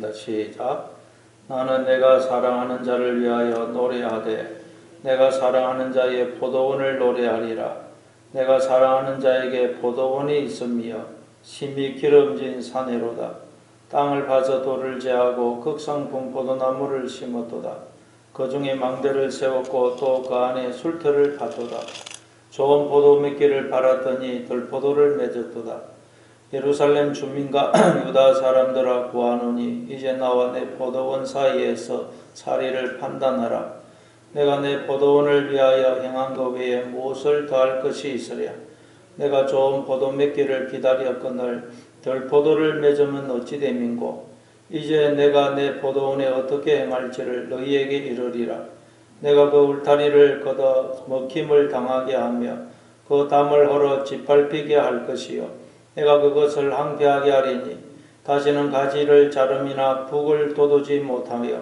읽겠습니다. 시작. 나는 내가 사랑하는 자를 위하여 노래하되 내가 사랑하는 자의 포도원을 노래하리라. 내가 사랑하는 자에게 포도원이 있으며 심히 기름진 사내로다. 땅을 파서 돌을 제하고 극성품 포도나무를 심었도다. 그 중에 망대를 세웠고 또 그 안에 술터를 팠도다. 좋은 포도 맺기를 바랐더니 들포도를 맺었도다. 예루살렘 주민과 유다 사람들아 구하노니 이제 나와 내 포도원 사이에서 사리를 판단하라. 내가 내 포도원을 위하여 행한 것 외에 무엇을 더할 것이 있으랴. 내가 좋은 포도 맺기를 기다렸거늘 들포도를 맺으면 어찌 됨인고. 이제 내가 내 포도원에 어떻게 행할지를 너희에게 이르리라. 내가 그 울타리를 걷어 먹힘을 당하게 하며 그 담을 헐어 짓밟히게 할 것이요 내가 그것을 황폐하게 하리니 다시는 가지를 자름이나 북을 돋우지 못하며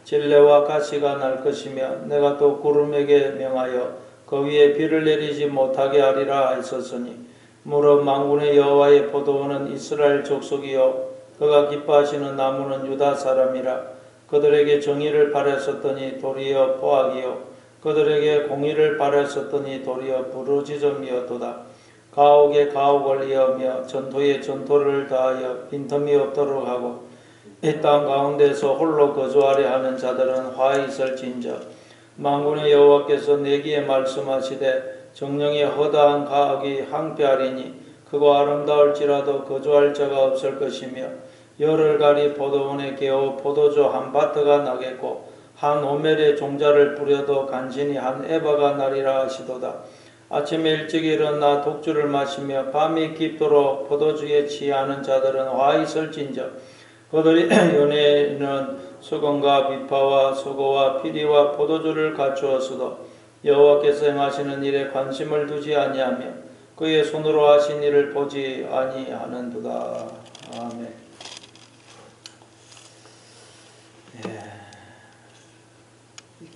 질레와 가시가 날 것이며 내가 또 구름에게 명하여 그 위에 비를 내리지 못하게 하리라 하셨으니 무릇 만군의 여호와의 포도원은 이스라엘 족속이요 그가 기뻐하시는 나무는 유다 사람이라. 그들에게 정의를 바랬었더니 도리어 포악이요 그들에게 공의를 바랬었더니 도리어 부르짖음이었도다. 가옥에 가옥을 이으며 전토에 전토를 다하여 빈틈이 없도록 하고 이 땅 가운데서 홀로 거주하려 하는 자들은 화 있을진저. 만군의 여호와께서 내기에 말씀하시되 정령의 허다한 가옥이 황폐하리니 그거 아름다울지라도 거주할 자가 없을 것이며 열흘가리 포도원에 개어 포도주 한 바트가 나겠고 한 오멜의 종자를 뿌려도 간신히 한 에바가 나리라 하시도다. 아침에 일찍 일어나 독주를 마시며 밤이 깊도록 포도주에 취하는 자들은 화 있을진저. 그들이 연회에는 수건과 비파와 수고와 피리와 포도주를 갖추었으도 여호와께서 행하시는 일에 관심을 두지 아니하며 그의 손으로 하신 일을 보지 아니하는도다. 아멘.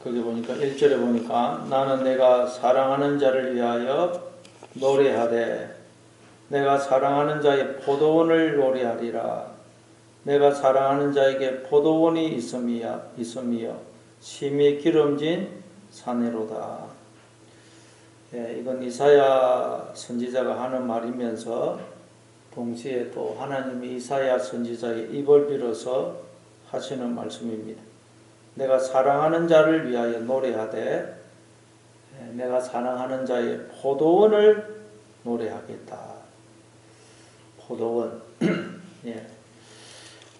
거기 보니까 1절에 보니까 나는 내가 사랑하는 자를 위하여 노래하되 내가 사랑하는 자의 포도원을 노래하리라. 내가 사랑하는 자에게 포도원이 있음이여 심히 기름진 사내로다. 이건 이사야 선지자가 하는 말이면서 동시에 또 하나님이 이사야 선지자의 입을 빌어서 하시는 말씀입니다. 내가 사랑하는 자를 위하여 노래하되 내가 사랑하는 자의 포도원을 노래하겠다. 포도원. 예.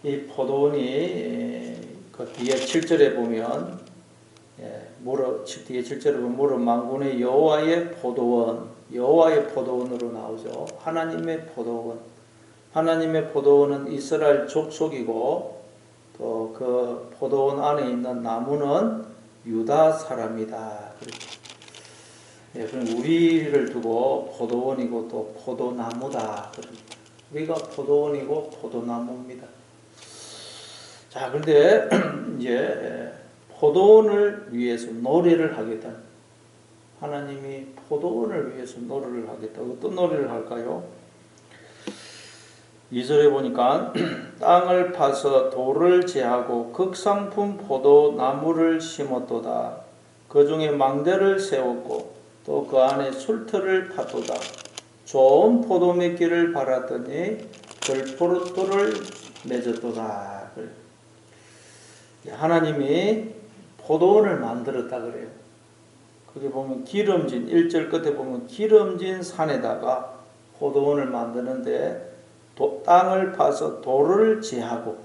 이 포도원이 그 뒤에 7절에 보면 뒤에 7절에 보면 무릇 만군의 여호와의 포도원으로 나오죠. 하나님의 포도원. 하나님의 포도원은 이스라엘 족속이고 또 그 포도원 안에 있는 나무는 유다 사람이다. 그럼 우리를 두고 포도원이고 또 포도나무다. 우리가 포도원이고 포도나무입니다. 자, 그런데 이제 포도원을 위해서 노래를 하겠다. 하나님이 포도원을 위해서 노래를 하겠다. 어떤 노래를 할까요? 2절에 보니까 땅을 파서 돌을 제하고 극상품 포도나무를 심었도다. 그 중에 망대를 세웠고 또 그 안에 술터를 팠도다. 좋은 포도 맺기를 바랐더니 들포도를 맺었도다. 하나님이 포도원을 만들었다 그래요. 거기 보면 기름진 1절 끝에 보면 기름진 산에다가 포도원을 만드는데 땅을 파서 돌을 제하고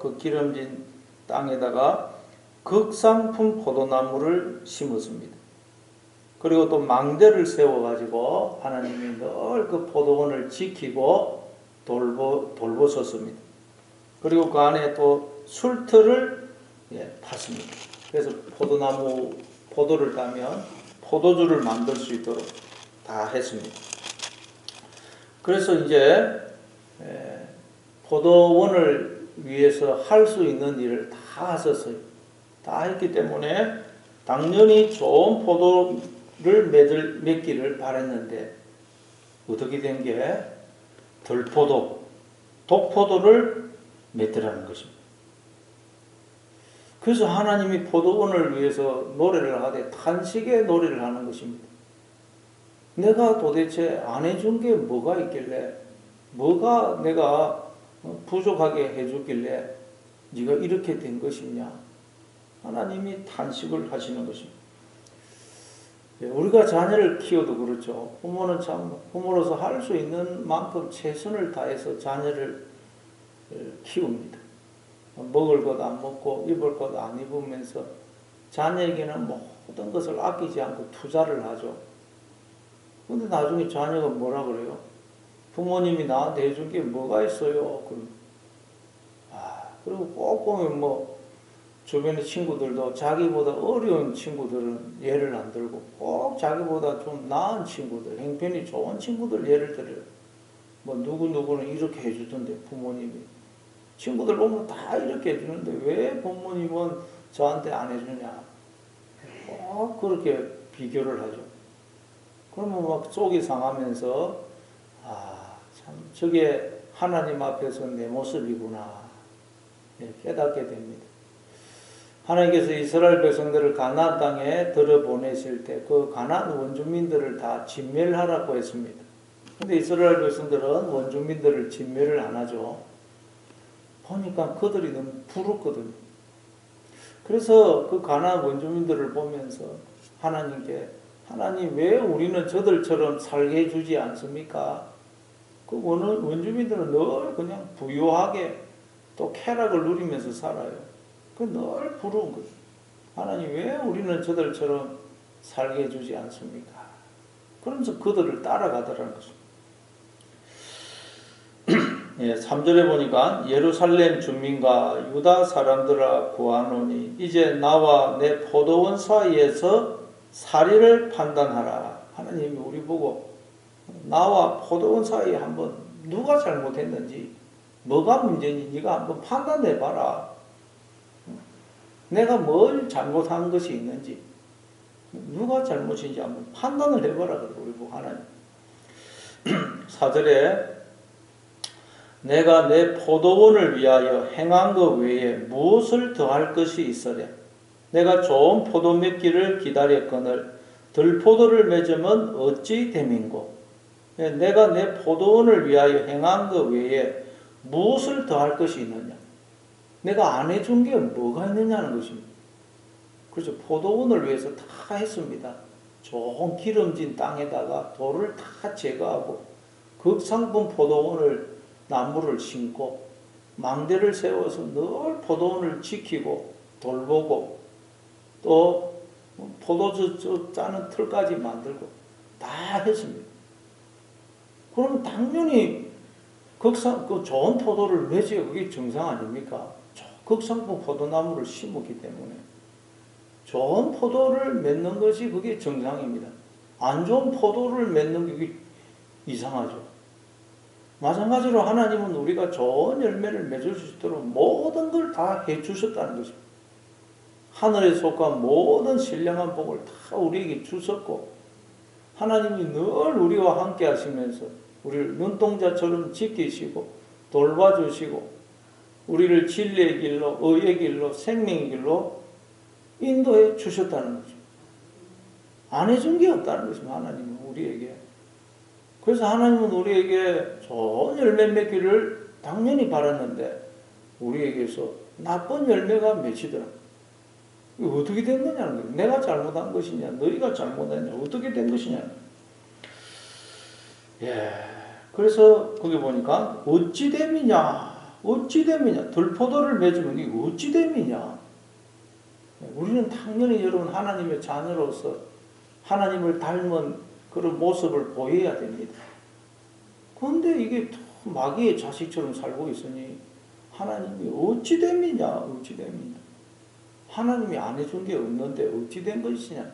그 기름진 땅에다가 극상품 포도나무를 심었습니다. 그리고 또 망대를 세워가지고 하나님이 늘 그 포도원을 지키고 돌보셨습니다. 그리고 그 안에 또 술터를 팠습니다. 그래서 포도를 따면 포도주를 만들 수 있도록 다 했습니다. 그래서 이제 포도원을 위해서 할 수 있는 일을 다 하셨어요. 다 했기 때문에 당연히 좋은 포도를 맺기를 바랬는데 어떻게 된 게 들포도, 독포도를 맺더라는 것입니다. 그래서 하나님이 포도원을 위해서 노래를 하되 탄식의 노래를 하는 것입니다. 내가 도대체 안 해준 게 뭐가 있길래, 뭐가 내가 부족하게 해줬길래 네가 이렇게 된 것이냐. 하나님이 탄식을 하시는 것입니다. 우리가 자녀를 키워도 그렇죠. 부모는 참 부모로서 할 수 있는 만큼 최선을 다해서 자녀를 키웁니다. 먹을 것 안 먹고 입을 것 안 입으면서 자녀에게는 모든 것을 아끼지 않고 투자를 하죠. 근데 나중에 자녀가 뭐라 그래요? 부모님이 나한테 해준 게 뭐가 있어요? 그리고 꼭 보면 주변의 친구들도 자기보다 어려운 친구들은 예를 안 들고 꼭 자기보다 좀 나은 친구들, 행편이 좋은 친구들 예를 들어요. 누구누구는 이렇게 해주던데 부모님이. 친구들 보면 다 이렇게 해주는데 왜 부모님은 저한테 안 해주냐. 꼭 그렇게 비교를 하죠. 그러면 속이 상하면서 참 저게 하나님 앞에서 내 모습이구나 깨닫게 됩니다. 하나님께서 이스라엘 백성들을 가나안 땅에 들여보내실 때 그 가나안 원주민들을 다 진멸하라고 했습니다. 근데 이스라엘 백성들은 원주민들을 진멸을 안 하죠. 보니까 그들이 너무 부럽거든요. 그래서 그 가나안 원주민들을 보면서 하나님께 하나님 왜 우리는 저들처럼 살게 해주지 않습니까? 그 원주민들은 늘 그냥 부유하게 또 쾌락을 누리면서 살아요. 그 늘 부러운 거죠. 하나님 왜 우리는 저들처럼 살게 해주지 않습니까? 그러면서 그들을 따라가더라는 것입니다. 3절에 보니까 예루살렘 주민과 유다 사람들아 구하노니 이제 나와 내 포도원 사이에서 사리를 판단하라. 하나님이 우리 보고 나와 포도원 사이에 한번 누가 잘못했는지 뭐가 문제인지 네가 한번 판단해봐라. 내가 뭘 잘못한 것이 있는지 누가 잘못인지 한번 판단을 해봐라. 우리 보고 하나님 4절에 내가 내 포도원을 위하여 행한 것 외에 무엇을 더할 것이 있으랴. 내가 좋은 포도 맺기를 기다렸거늘 들포도를 맺으면 어찌 됨인고. 내가 내 포도원을 위하여 행한 것 외에 무엇을 더할 것이 있느냐. 내가 안 해준 게 뭐가 있느냐는 것입니다. 그래서 포도원을 위해서 다 했습니다. 좋은 기름진 땅에다가 돌을 다 제거하고 극상품 포도원을 나무를 심고 망대를 세워서 늘 포도원을 지키고 돌보고 또 포도주 짜는 틀까지 만들고 다 했습니다. 그럼 당연히 그 좋은 포도를 맺어야 그게 정상 아닙니까? 극상품 포도나무를 심었기 때문에 좋은 포도를 맺는 것이 그게 정상입니다. 안 좋은 포도를 맺는 게 그게 이상하죠. 마찬가지로 하나님은 우리가 좋은 열매를 맺을 수 있도록 모든 걸 다 해주셨다는 것입니다. 하늘에 속한 모든 신령한 복을 다 우리에게 주셨고 하나님이 늘 우리와 함께 하시면서 우리를 눈동자처럼 지키시고 돌봐주시고 우리를 진리의 길로 의의 길로 생명의 길로 인도해 주셨다는 거죠. 안 해준 게 없다는 것입니다. 하나님은 우리에게. 그래서 하나님은 우리에게 좋은 열매 맺기를 당연히 바랐는데 우리에게서 나쁜 열매가 맺히더라. 이거 어떻게 된 거냐는 거예요. 내가 잘못한 것이냐 너희가 잘못했냐 어떻게 된 것이냐. 그래서 거기 보니까 어찌됨이냐 들포도를 맺으면 이게 어찌됨이냐. 우리는 당연히 여러분 하나님의 자녀로서 하나님을 닮은 그런 모습을 보여야 됩니다. 그런데 이게 마귀의 자식처럼 살고 있으니 하나님이 어찌 됨이냐. 하나님이 안 해준 게 없는데 어찌 된 것이냐.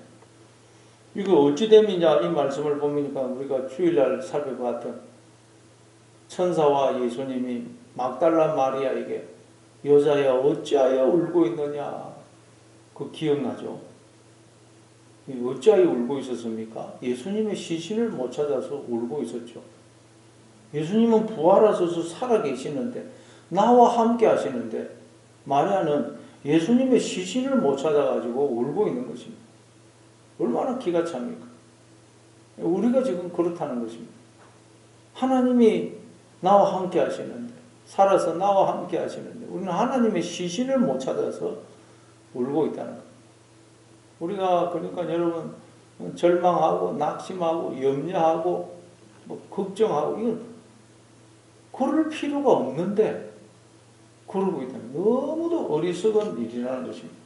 이거 어찌 됨이냐 이 말씀을 보니까 우리가 주일날 살펴봤던 천사와 예수님이 막달라 마리아에게 여자야 어찌하여 울고 있느냐. 그 기억나죠? 어찌하여 울고 있었습니까? 예수님의 시신을 못 찾아서 울고 있었죠. 예수님은 부활하셔서 살아계시는데 나와 함께 하시는데 마리아는 예수님의 시신을 못 찾아가지고 울고 있는 것입니다. 얼마나 기가 찹니까? 우리가 지금 그렇다는 것입니다. 하나님이 나와 함께 하시는데, 살아서 나와 함께 하시는데 우리는 하나님의 시신을 못 찾아서 울고 있다는 거예요. 우리가 그러니까 여러분 절망하고 낙심하고 염려하고 뭐 걱정하고 이건 그럴 필요가 없는데 그러고 있다는 너무도 어리석은 일이라는 것입니다.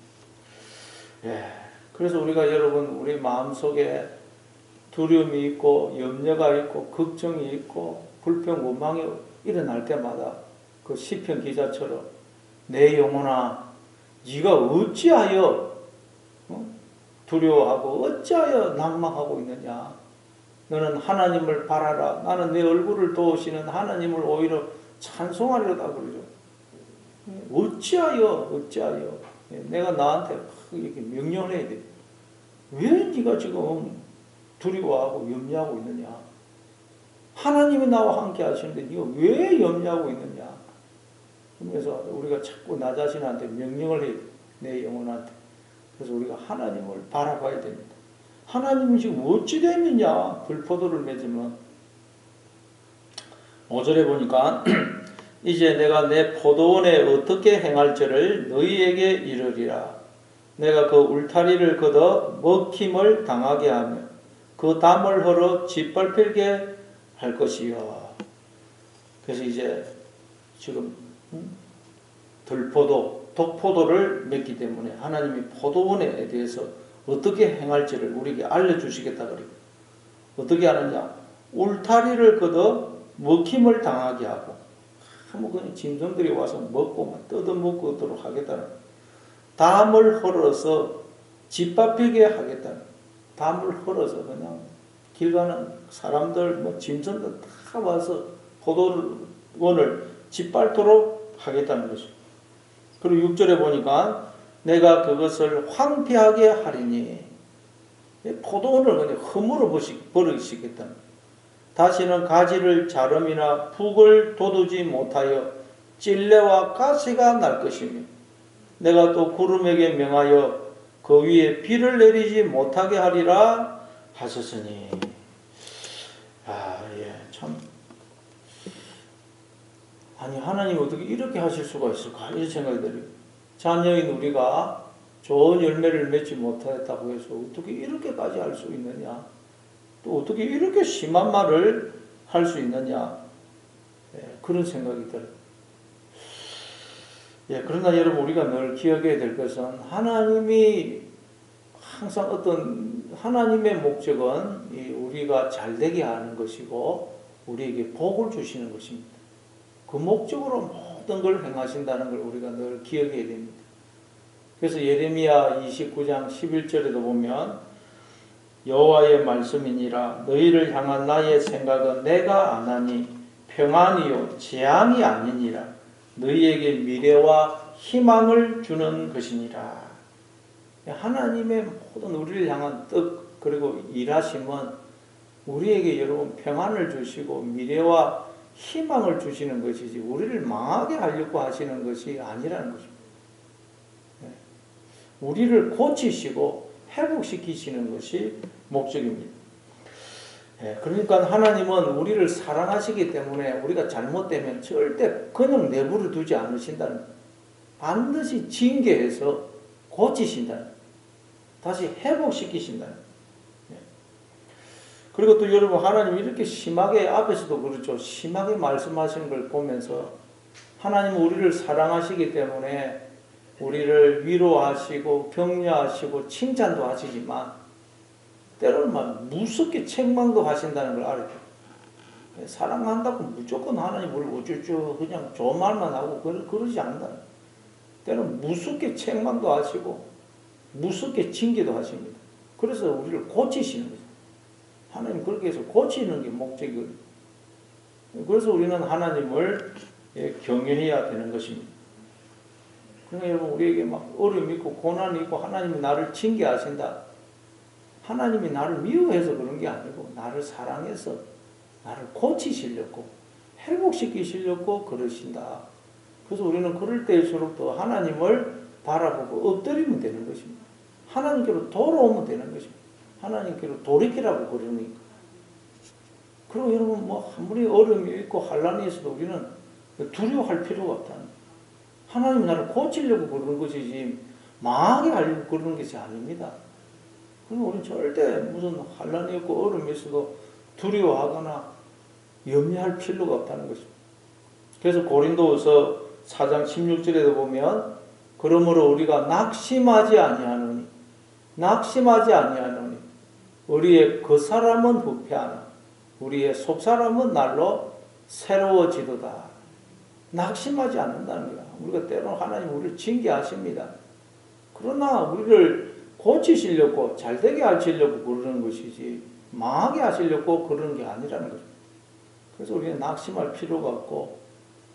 예. 그래서 우리가 여러분 우리 마음속에 두려움이 있고 염려가 있고 걱정이 있고 불평 원망이 일어날 때마다 그 시편 기자처럼 내 영혼아 네가 어찌하여 두려워하고 어찌하여 낭망하고 있느냐. 너는 하나님을 바라라. 나는 내 얼굴을 도우시는 하나님을 오히려 찬송하려다 그러죠. 어찌하여 내가 나한테 이렇게 명령을 해야 돼. 왜 네가 지금 두려워하고 염려하고 있느냐. 하나님이 나와 함께 하시는데 네가 왜 염려하고 있느냐. 그래서 우리가 자꾸 나 자신한테 명령을 해야 돼. 내 영혼한테. 그래서 우리가 하나님을 바라봐야 됩니다. 하나님이 지금 어찌 됨이냐. 들포도를 맺으면 5절에 보니까 이제 내가 내 포도원에 어떻게 행할지를 너희에게 이르리라. 내가 그 울타리를 걷어 먹힘을 당하게 하며 그 담을 헐어 짓밟히게 할 것이요. 그래서 이제 지금 들포도, 독포도를 맺기 때문에 하나님이 포도원에 대해서 어떻게 행할지를 우리에게 알려주시겠다 그래요. 어떻게 하느냐? 울타리를 걷어 먹힘을 당하게 하고 그냥 짐승들이 와서 먹고 뜯어먹도록 하겠다는 담을 헐어서 짓밟히게 하겠다는 담을 헐어서 그냥 길 가는 사람들 뭐 짐승들 다 와서 포도원을 짓밟도록 하겠다는 것이죠. 그리고 6절에 보니까 내가 그것을 황폐하게 하리니 포도원을 그냥 흠으로 버리시겠다는 다시는 가지를 자름이나 북을 돋우지 못하여 찔레와 가시가 날 것이며 내가 또 구름에게 명하여 그 위에 비를 내리지 못하게 하리라 하셨으니 참 아니 하나님이 어떻게 이렇게 하실 수가 있을까 이런 생각이 들어요. 자녀인 우리가 좋은 열매를 맺지 못했다고 해서 어떻게 이렇게까지 할 수 있느냐, 또 어떻게 이렇게 심한 말을 할 수 있느냐, 그런 생각이 들어요. 그러나 여러분 우리가 늘 기억해야 될 것은 하나님이 항상 어떤 하나님의 목적은 우리가 잘되게 하는 것이고 우리에게 복을 주시는 것입니다. 그 목적으로 모든 걸 행하신다는 걸 우리가 늘 기억해야 됩니다. 그래서 예레미야 29장 11절에도 보면 여호와의 말씀이니라 너희를 향한 나의 생각은 내가 아나니 평안이요 재앙이 아니니라 너희에게 미래와 희망을 주는 것이니라. 하나님의 모든 우리를 향한 뜻 그리고 일하심은 우리에게 여러분 평안을 주시고 미래와 희망을 주시는 것이지 우리를 망하게 하려고 하시는 것이 아니라는 것입니다. 우리를 고치시고 회복시키시는 것이 목적입니다. 그러니까 하나님은 우리를 사랑하시기 때문에 우리가 잘못되면 절대 그냥 내버려 두지 않으신다는 거예요. 반드시 징계해서 고치신다는 거예요. 다시 회복시키신다는 거예요. 그리고 또 여러분 하나님이 이렇게 심하게 앞에서도 그렇죠. 심하게 말씀하시는 걸 보면서 하나님은 우리를 사랑하시기 때문에 우리를 위로하시고 격려하시고 칭찬도 하시지만 때로는 막 무섭게 책망도 하신다는 걸 알아요. 사랑한다고 무조건 하나님을 어쩌죠 그냥 좋은 말만 하고 그러지 않는다. 때로는 무섭게 책망도 하시고 무섭게 징계도 하십니다. 그래서 우리를 고치시는 거죠. 하나님 그렇게 해서 고치는 게 목적이거든요. 그래서 우리는 하나님을 경외해야 되는 것입니다. 그러니까 여러분 우리에게 막 어려움이 있고 고난이 있고 하나님이 나를 징계하신다. 하나님이 나를 미워해서 그런 게 아니고 나를 사랑해서 나를 고치시려고 회복시키시려고 그러신다. 그래서 우리는 그럴 때일수록 더 하나님을 바라보고 엎드리면 되는 것입니다. 하나님께로 돌아오면 되는 것입니다. 하나님께로 돌이키라고 그러니까. 그리고 여러분 뭐 아무리 어려움이 있고 환란이 있어도 우리는 두려워할 필요가 없다. 하나님 나를 고치려고 그러는 것이지 망하게 하려고 그러는 것이 아닙니다. 그럼 우리는 절대 무슨 환란이 있고 어려움이 있어도 두려워하거나 염려할 필요가 없다는 것입니다. 그래서 고린도후서 4장 16절에도 보면 그러므로 우리가 낙심하지 아니하노니 우리의 그 사람은 부패하나 우리의 속사람은 날로 새로워지도다. 낙심하지 않는다는 거야. 우리가 때로는 하나님 우리를 징계하십니다. 그러나 우리를 고치시려고 잘되게 하시려고 그러는 것이지 망하게 하시려고 그러는 게 아니라는 거죠. 그래서 우리는 낙심할 필요가 없고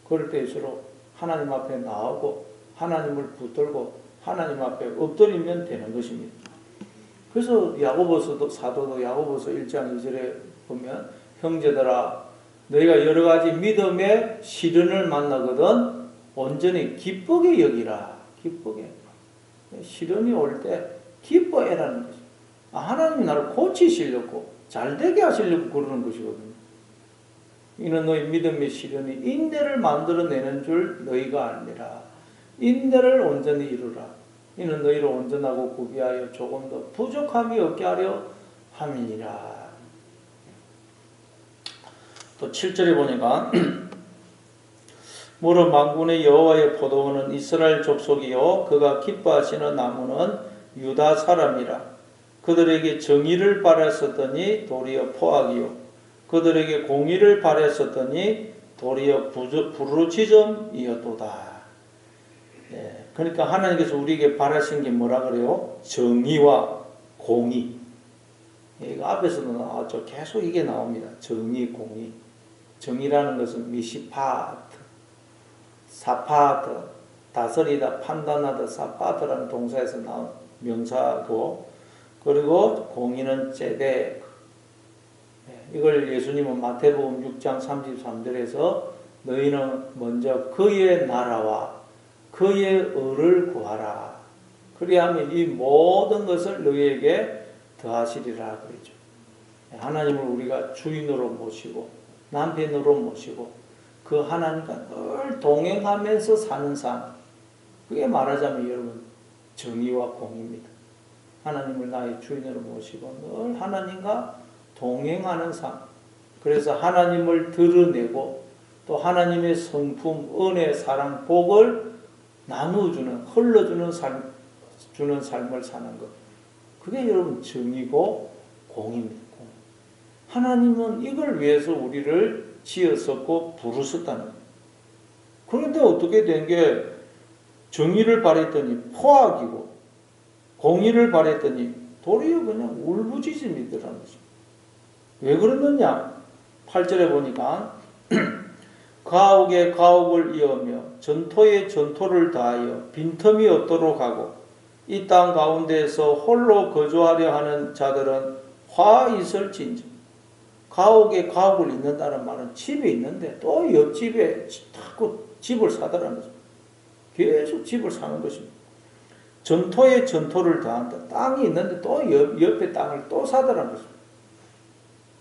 그럴 때일수록 하나님 앞에 나오고 하나님을 붙들고 하나님 앞에 엎드리면 되는 것입니다. 그래서 야고보서도 사도도 야고보서 1장 2절에 보면 형제들아 너희가 여러 가지 믿음의 시련을 만나거든 온전히 기쁘게 여기라. 기쁘게. 시련이 올 때 기뻐해라는 것이죠. 하나님이 나를 고치시려고 잘되게 하시려고 그러는 것이거든요. 이는 너희 믿음의 시련이 인내를 만들어내는 줄 너희가 알니라. 인내를 온전히 이루라. 이는 너희를 온전하고 구비하여 조금 더 부족함이 없게 하려 함이니라. 또 7절에 보니까 무릇 만군의 여호와의 포도원은 이스라엘 족속이요 그가 기뻐하시는 나무는 유다 사람이라. 그들에게 정의를 바랬었더니 도리어 포악이요 그들에게 공의를 바랬었더니 도리어 부르짖음이었도다. 네, 그러니까 하나님께서 우리에게 바라신 게 뭐라 그래요? 정의와 공의. 이거 앞에서도 나왔죠. 계속 이게 나옵니다. 정의, 공의. 정의라는 것은 미시파트, 사파트, 다스리다, 판단하다, 사파트라는 동사에서 나온 명사고, 그리고 공의는 ጼ덱. 이걸 예수님은 마태복음 6장 33절에서 너희는 먼저 그의 나라와 그의 의를 구하라. 그리하면 이 모든 것을 너희에게 더하시리라 그러죠. 하나님을 우리가 주인으로 모시고 남편으로 모시고 그 하나님과 늘 동행하면서 사는 삶, 그게 말하자면 여러분 정의와 공의입니다. 하나님을 나의 주인으로 모시고 늘 하나님과 동행하는 삶. 그래서 하나님을 드러내고 또 하나님의 성품, 은혜, 사랑, 복을 나누어주는, 흘러주는 삶, 주는 삶을 사는 것. 그게 여러분 정의고 공입니다. 하나님은 이걸 위해서 우리를 지었었고 부르셨다는 거예요. 그런데 어떻게 된 게 정의를 바랬더니 포악이고 공의를 바랬더니 도리어 그냥 울부짖음이더라는 거죠. 왜 그러느냐? 8절에 보니까 가옥에 가옥을 이으며 전토에 전토를 다하여 빈틈이 없도록 하고 이 땅 가운데에서 홀로 거주하려 하는 자들은 화 있을진저. 가옥에 가옥을 잇는다는 말은 집에 있는데 또 옆집에 자꾸 집을 사더라는 거죠. 계속 집을 사는 것입니다. 전토에 전토를 다한다. 땅이 있는데 또 옆에 땅을 또 사더라는 것입니다.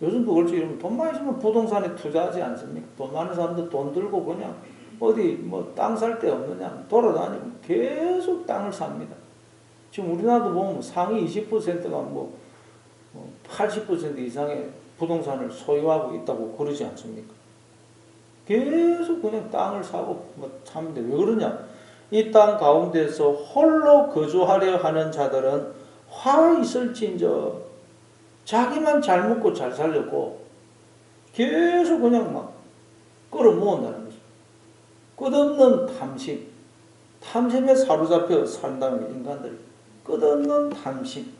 요즘도 그렇지. 돈 많이 있으면 부동산에 투자하지 않습니까? 돈 많은 사람들 돈 들고 그냥 어디 뭐 땅 살 데 없느냐 돌아다니고 계속 땅을 삽니다. 지금 우리나라도 보면 상위 20%가 뭐 80% 이상의 부동산을 소유하고 있다고 그러지 않습니까? 계속 그냥 땅을 사고 뭐 사는데 왜 그러냐? 이 땅 가운데서 홀로 거주하려 하는 자들은 화 있을진저. 자기만 잘 먹고 잘 살려고 계속 그냥 막 끌어모은다는 거죠. 끝없는 탐심. 탐심에 사로잡혀 산다는 인간들이. 끝없는 탐심.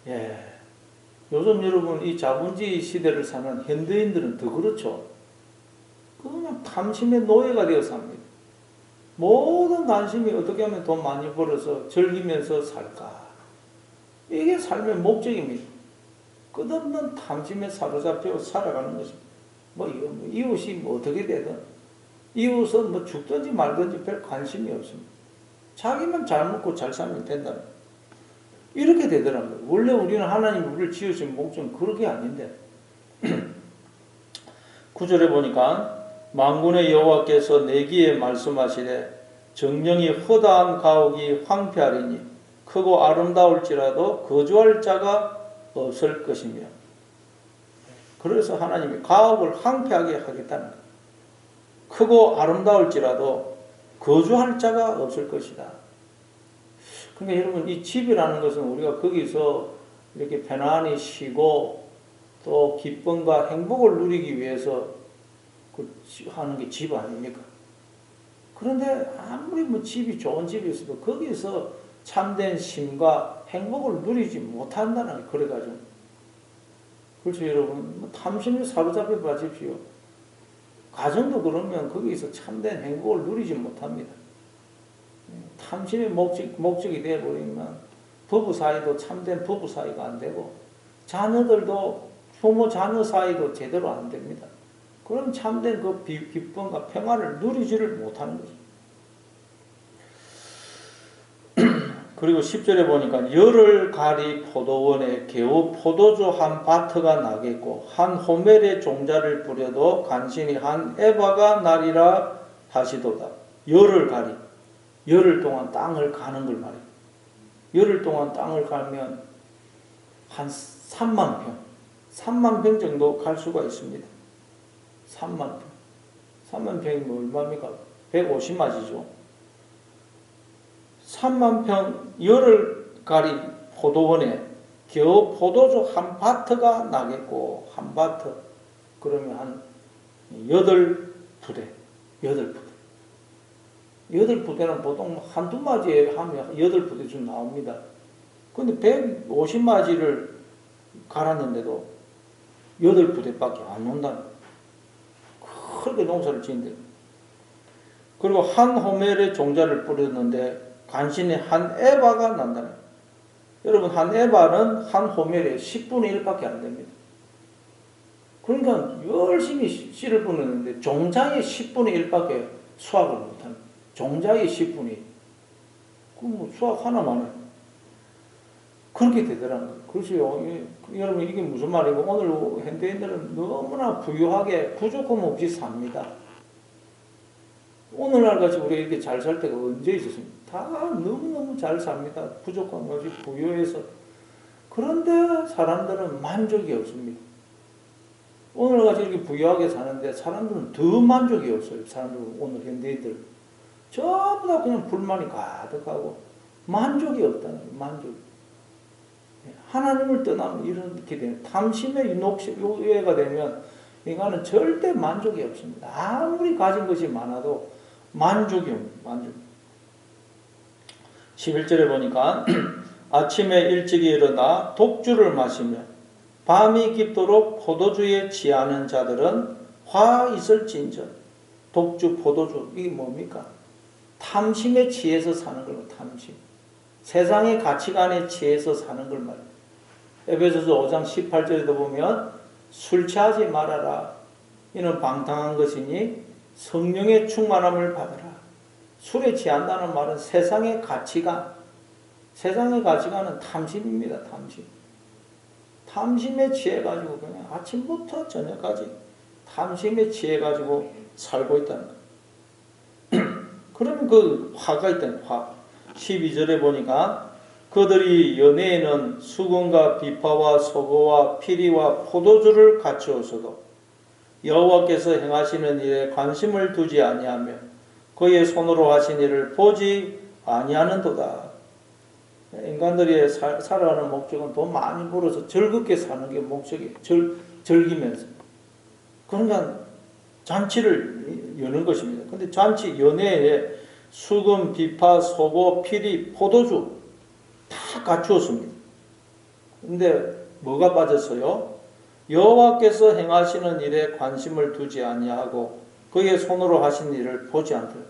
예. 요즘 여러분 이 자본주의 시대를 사는 현대인들은 더 그렇죠. 그냥 탐심의 노예가 되어 삽니다. 모든 관심이 어떻게 하면 돈 많이 벌어서 즐기면서 살까. 이게 삶의 목적입니다. 끝없는 탐심에 사로잡혀 살아가는 것입니다. 뭐 이웃이 뭐 어떻게 되든 이웃은 뭐 죽든지 말든지 별 관심이 없습니다. 자기만 잘 먹고 잘 살면 된다는 거예요. 이렇게 되더라고요. 원래 우리는 하나님이 우리를 지으신 목적은 그렇게 아닌데 9절에 보니까 만군의 여호와께서 내기에 말씀하시되 정령이 허다한 가옥이 황폐하리니 크고 아름다울지라도 거주할 자가 없을 것이며, 그래서 하나님이 가옥을 황폐하게 하겠다는 거예요. 크고 아름다울지라도 거주할 자가 없을 것이다. 그러니까 여러분, 이 집이라는 것은 우리가 거기서 이렇게 편안히 쉬고 또 기쁨과 행복을 누리기 위해서 하는 게 집 아닙니까? 그런데 아무리 뭐 집이 좋은 집이 있어도 거기서 참된 쉼과 행복을 누리지 못한다는 거예요. 그래가지고. 그렇죠, 여러분. 뭐 탐심에 사로잡혀 봐십시오. 가정도 그러면 거기서 참된 행복을 누리지 못합니다. 탐심의 목적이 되어버리면 부부 사이도 참된 부부 사이가 안 되고, 자녀들도 부모 자녀 사이도 제대로 안 됩니다. 그럼 참된 그 기쁨과 평안을 누리지를 못하는 거죠. 그리고 10절에 보니까 열을 가리 포도원에 개우 포도주 한 바트가 나겠고 한 호멜의 종자를 뿌려도 간신히 한 에바가 나리라 하시도다. 열을 가리, 열흘 동안 땅을 가는 걸 말이에요. 열흘 동안 땅을 가면 한 3만 평, 3만 평 정도 갈 수가 있습니다. 3만 평. 3만 평이 뭐 얼마입니까? 150마지죠. 3만 평 열흘가리 포도원에 겨우 포도주 한 바트가 나겠고, 한 바트 그러면 한 8부대, 8부대. 8부대는 보통 한두 마지에 하면 8부대쯤 나옵니다. 근데 150마지를 갈았는데도 8부대밖에 안 온다는 거예요. 그렇게 농사를 지은대요. 그리고 한 호멜의 종자를 뿌렸는데 간신히 한 에바가 난다는 거예요. 여러분, 한 에바는 한 호멜의 10분의 1밖에 안 됩니다. 그러니까 열심히 씨를 뿌렸는데 종자의 10분의 1밖에 수확을 못하는 거예요. 종자의 10분의 1. 그럼 뭐 수확 하나만 해요. 그렇게 되더라는 거예요. 그렇죠. 여러분, 이게 무슨 말이고, 오늘 현대인들은 너무나 부유하게 부족함 없이 삽니다. 오늘날 같이 우리가 이렇게 잘 살 때가 언제 있었습니까? 다 너무너무 잘 삽니다. 부족함 없이 부유해서. 그런데 사람들은 만족이 없습니다. 오늘 같이 이렇게 부유하게 사는데 사람들은 더 만족이 없어요. 사람들은 오늘 현대인들. 전부 다 그냥 불만이 가득하고 만족이 없다는 거예요. 만족. 하나님을 떠나면 이렇게 되면 탐심의 요예가 되면 인간은 절대 만족이 없습니다. 아무리 가진 것이 많아도 만족이 없습니다. 만족. 11절에 보니까 아침에 일찍 일어나 독주를 마시며 밤이 깊도록 포도주에 취하는 자들은 화 있을진저. 독주, 포도주, 이게 뭡니까? 탐심에 취해서 사는 걸로, 탐심. 세상의 가치관에 취해서 사는 걸 말이에요. 에베소서 5장 18절에도 보면 술 취하지 말아라. 이는 방탕한 것이니 성령의 충만함을 받아라. 술에 취한다는 말은 세상의 가치관. 세상의 가치관은 탐심입니다. 탐심. 탐심에 취해가지고 그냥 아침부터 저녁까지 탐심에 취해가지고 살고 있다는 거예요. 그러면 그 화가 있다는 화. 12절에 보니까 그들이 연애에는 수건과 비파와 소고와 피리와 포도주를 갖추었어도 여호와께서 행하시는 일에 관심을 두지 아니하며 그의 손으로 하신 일을 보지 아니하는도다. 인간들이 살아가는 목적은 돈 많이 벌어서 즐겁게 사는 게 목적이에요. 즐기면서. 그러니까 잔치를 여는 것입니다. 근데 잔치 연회에 수금, 비파, 소고, 피리, 포도주 다 갖추었습니다. 근데 뭐가 빠졌어요? 여호와께서 행하시는 일에 관심을 두지 아니하고 그의 손으로 하신 일을 보지 않더라.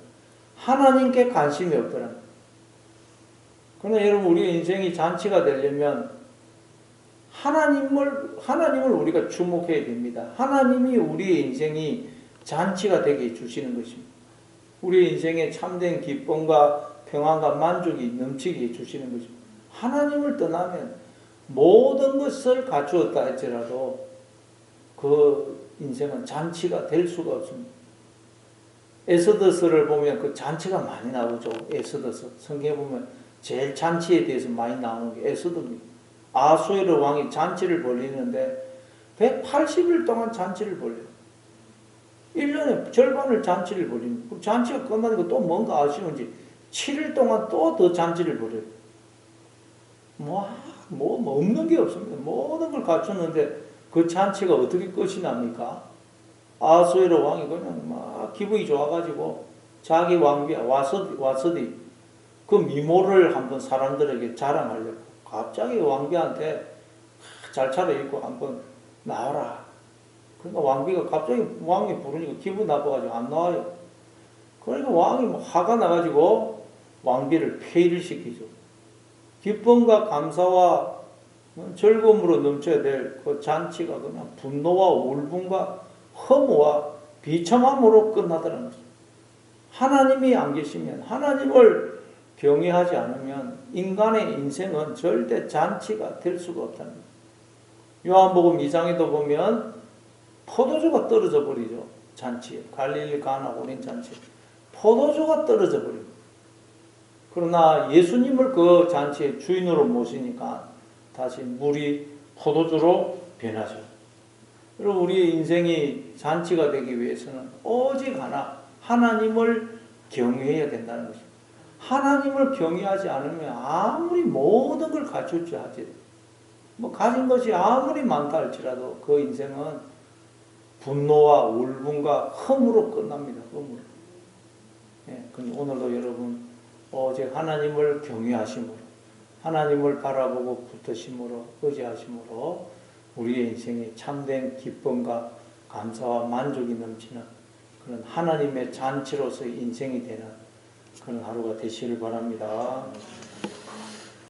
하나님께 관심이 없더라. 그러나 여러분, 우리 인생이 잔치가 되려면 하나님을 우리가 주목해야 됩니다. 하나님이 우리의 인생이 잔치가 되게 해주시는 것입니다. 우리 인생에 참된 기쁨과 평안과 만족이 넘치게 해주시는 거죠. 하나님을 떠나면 모든 것을 갖추었다 할지라도 그 인생은 잔치가 될 수가 없습니다. 에스더서를 보면 그 잔치가 많이 나오죠. 에스더서 성경에 보면 제일 잔치에 대해서 많이 나오는 게 에스더입니다. 아수에르 왕이 잔치를 벌리는데 180일 동안 잔치를 벌려요. 1년에 절반을 잔치를 벌립니다. 잔치가 끝나니까 또 뭔가 아쉬운지 7일 동안 또 더 잔치를 벌여요. 뭐 없는 게 없습니다. 모든 걸 갖췄는데 그 잔치가 어떻게 끝이 납니까? 아수에르 왕이 그냥 막 기분이 좋아가지고 자기 왕비야 와서디 그 미모를 한번 사람들에게 자랑하려고 갑자기 왕비한테 잘 차려입고 한번 나와라. 그러니까 왕비가 갑자기 왕이 부르니까 기분 나빠가지고 안 나와요. 그러니까 왕이 화가 나가지고 왕비를 폐위를 시키죠. 기쁨과 감사와 즐거움으로 넘쳐야 될 그 잔치가 그냥 분노와 울분과 허무와 비참함으로 끝나더라는 거죠. 하나님이 안 계시면, 하나님을 경외하지 않으면 인간의 인생은 절대 잔치가 될 수가 없다는 거죠. 요한복음 2장에도 보면 포도주가 떨어져 버리죠. 잔치에. 갈릴리 가나 올인 잔치에. 포도주가 떨어져 버립니다. 그러나 예수님을 그 잔치의 주인으로 모시니까 다시 물이 포도주로 변하죠. 그리고 우리의 인생이 잔치가 되기 위해서는 오직 하나, 하나님을 경외해야 된다는 것입니다. 하나님을 경외하지 않으면 아무리 모든 걸 갖출지 하지, 가진 것이 아무리 많다 할지라도 그 인생은 분노와 울분과 흠으로 끝납니다. 흠으로. 예, 오늘도 여러분 오직 하나님을 경외하심으로, 하나님을 바라보고 붙드심으로, 의지하심으로 우리의 인생에 참된 기쁨과 감사와 만족이 넘치는 그런 하나님의 잔치로서의 인생이 되는 그런 하루가 되시길 바랍니다.